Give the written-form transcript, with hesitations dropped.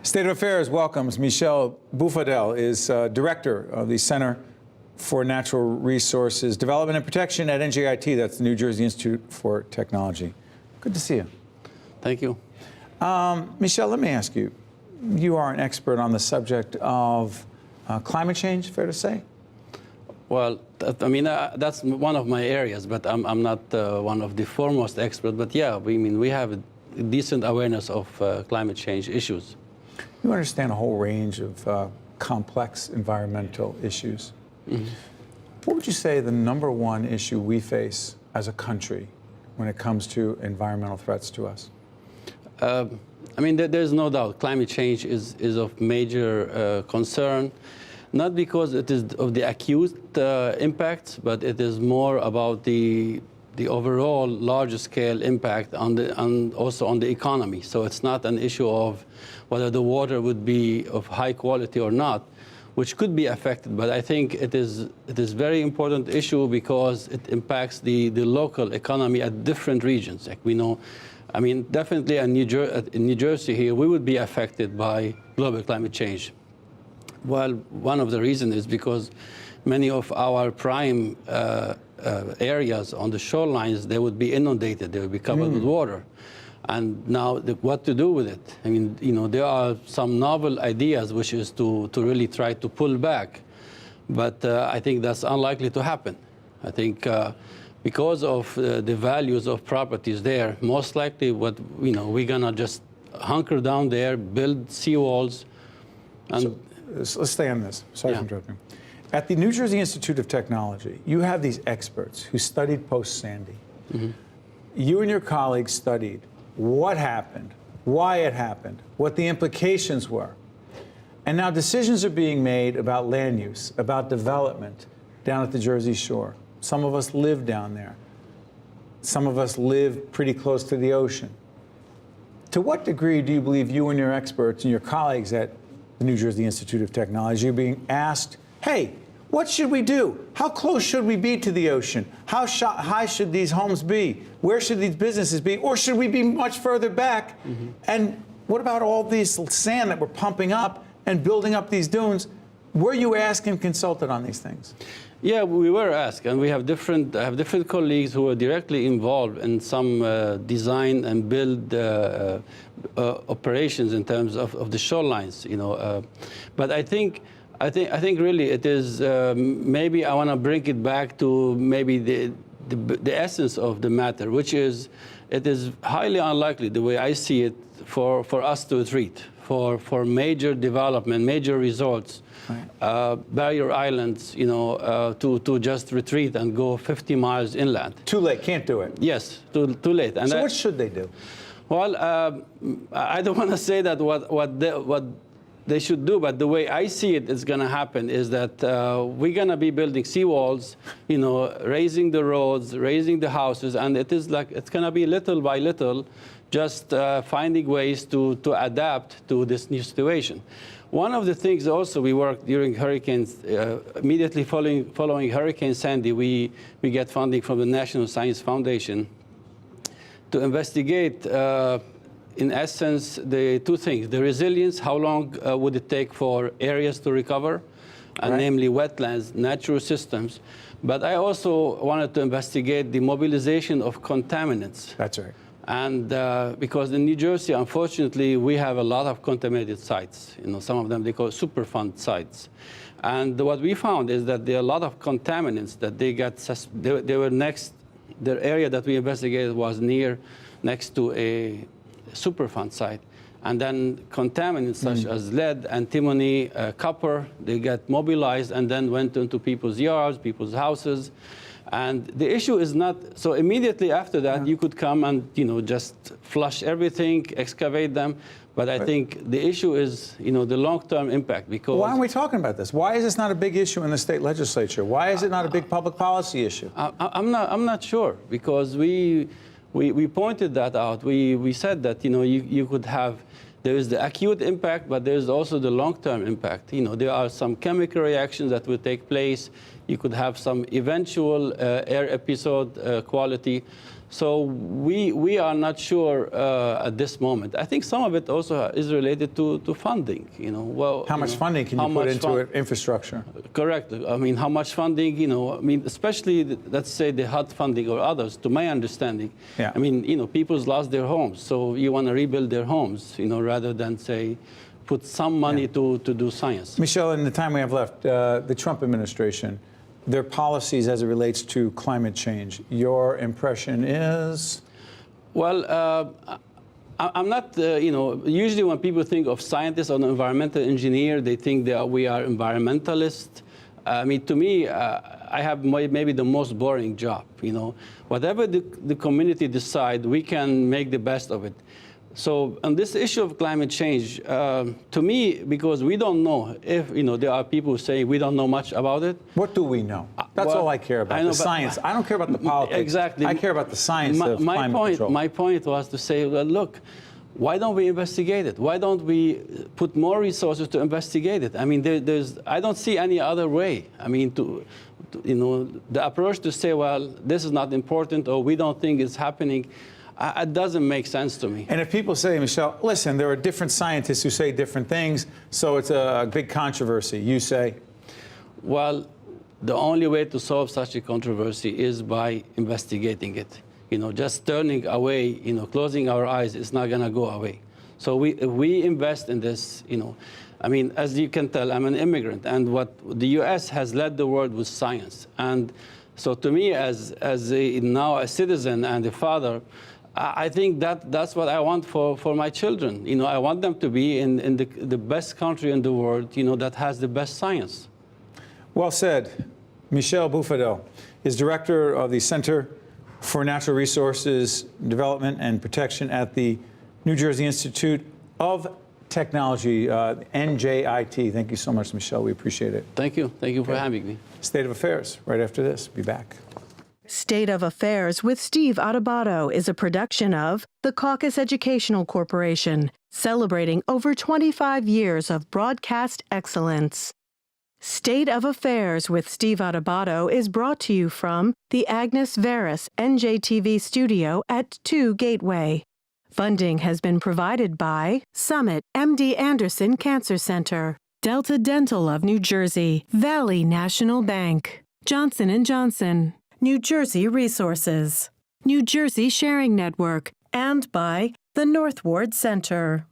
State of Affairs welcomes Michel Boufadel, is director of the Center for Natural Resources Development and Protection at NJIT. That's the New Jersey Institute for Technology. Good to see you. Thank you. Michel, let me ask you. You are an expert on the subject of climate change, fair to say? Well, that's one of my areas, but I'm not one of the foremost experts. But yeah, we have a decent awareness of climate change issues. You understand a whole range of complex environmental issues. Mm-hmm. What would you say the #1 issue we face as a country when it comes to environmental threats to us? There's no doubt climate change is of major concern, not because it is of the acute impacts, but it is more about the overall large-scale impact on also on the economy. So it's not an issue of whether the water would be of high quality or not, which could be affected. But I think it is very important issue because it impacts the local economy at different regions. Like we know, definitely in New Jersey here, we would be affected by global climate change. Well, one of the reasons is because many of our prime areas on the shorelines, they would be inundated, they would be covered with water. And now, what to do with it? There are some novel ideas, which is to really try to pull back. But I think that's unlikely to happen. I think because of the values of properties there, most likely we're going to just hunker down there, build seawalls. And so let's stay on this. Sorry for interrupting. At the New Jersey Institute of Technology, you have these experts who studied post-Sandy. Mm-hmm. You and your colleagues studied what happened, why it happened, what the implications were. And now decisions are being made about land use, about development down at the Jersey Shore. Some of us live down there. Some of us live pretty close to the ocean. To what degree do you believe you and your experts and your colleagues at the New Jersey Institute of Technology are being asked, hey, what should we do? How close should we be to the ocean? How high should these homes be? Where should these businesses be? Or should we be much further back? Mm-hmm. And what about all this sand that we're pumping up and building up these dunes? Were you asked and consulted on these things? Yeah, we were asked, and we have different colleagues who are directly involved in some design and build operations in terms of the shorelines. But I think really it is maybe I want to bring it back to maybe the essence of the matter, which is it is highly unlikely, the way I see it, for us to retreat for major development, major resorts, right. Barrier islands, to just retreat and go 50 miles inland. Too late, can't do it. Yes, too late. And so what should they do? Well, I don't want to say that what they should do, but the way I see it is going to happen is that we're going to be building seawalls, raising the roads, raising the houses, and it's going to be little by little, just finding ways to adapt to this new situation. One of the things also we worked during hurricanes, immediately following Hurricane Sandy, we get funding from the National Science Foundation to investigate in essence, the two things: the resilience, how long would it take for areas to recover, and namely wetlands, natural systems. But I also wanted to investigate the mobilization of contaminants. That's right. And because in New Jersey, unfortunately, we have a lot of contaminated sites. Some of them they call Superfund sites. And what we found is that there are a lot of contaminants that they were next. The area that we investigated was next to a Superfund site, and then contaminants such as lead, antimony, copper, they get mobilized and then went into people's yards, people's houses. And the issue is not, so immediately after that, you could come and, just flush everything, excavate them. But I think the issue is, the long-term impact. Because why aren't we talking about this? Why is this not a big issue in the state legislature? Why is it not a big public policy issue? I'm not sure, because we pointed that out. We said that, you could have, there is the acute impact, but there's also the long-term impact. There are some chemical reactions that will take place. You could have some eventual air episode quality. So we are not sure at this moment. I think some of it also is related to funding. Well, how much funding can you put into infrastructure? Correct. I mean, how much funding? I mean, especially let's say the HUD funding or others. To my understanding, yeah. I mean, people's lost their homes, so you want to rebuild their homes, rather than say put some money to do science. Michel, in the time we have left, the Trump administration, their policies as it relates to climate change, your impression is? Well, I'm not, usually when people think of scientists or an environmental engineer, they think that we are environmentalists. I mean, to me, I have maybe the most boring job, Whatever the community decide, we can make the best of it. So on this issue of climate change, to me, because we don't know if, there are people who say we don't know much about it. What do we know? That's all I care about, the science. I don't care about the politics. Exactly. I care about the science of climate control. My point was to say, well, look, why don't we investigate it? Why don't we put more resources to investigate it? I mean, I don't see any other way. I mean, the approach to say, well, this is not important or we don't think it's happening, it doesn't make sense to me. And if people say, Michel, listen, there are different scientists who say different things, so it's a big controversy, you say? Well, the only way to solve such a controversy is by investigating it. Just turning away, closing our eyes is not going to go away. So if we invest in this, I mean, as you can tell, I'm an immigrant, and what the U.S. has led the world with science. And so to me, as now a citizen and a father, I think that's what I want for my children. I want them to be in the best country in the world, that has the best science. Well said. Michel Boufadel is director of the Center for Natural Resources Development and Protection at the New Jersey Institute of Technology, NJIT. Thank you so much, Michel. We appreciate it. Thank you. Thank you for having me. State of Affairs, right after this. Be back. State of Affairs with Steve Adubato is a production of the Caucus Educational Corporation, celebrating over 25 years of broadcast excellence. State of Affairs with Steve Adubato is brought to you from the Agnes Veris NJTV studio at 2 Gateway. Funding has been provided by Summit MD Anderson Cancer Center, Delta Dental of New Jersey, Valley National Bank, Johnson & Johnson, New Jersey Resources, New Jersey Sharing Network, and by the North Ward Center.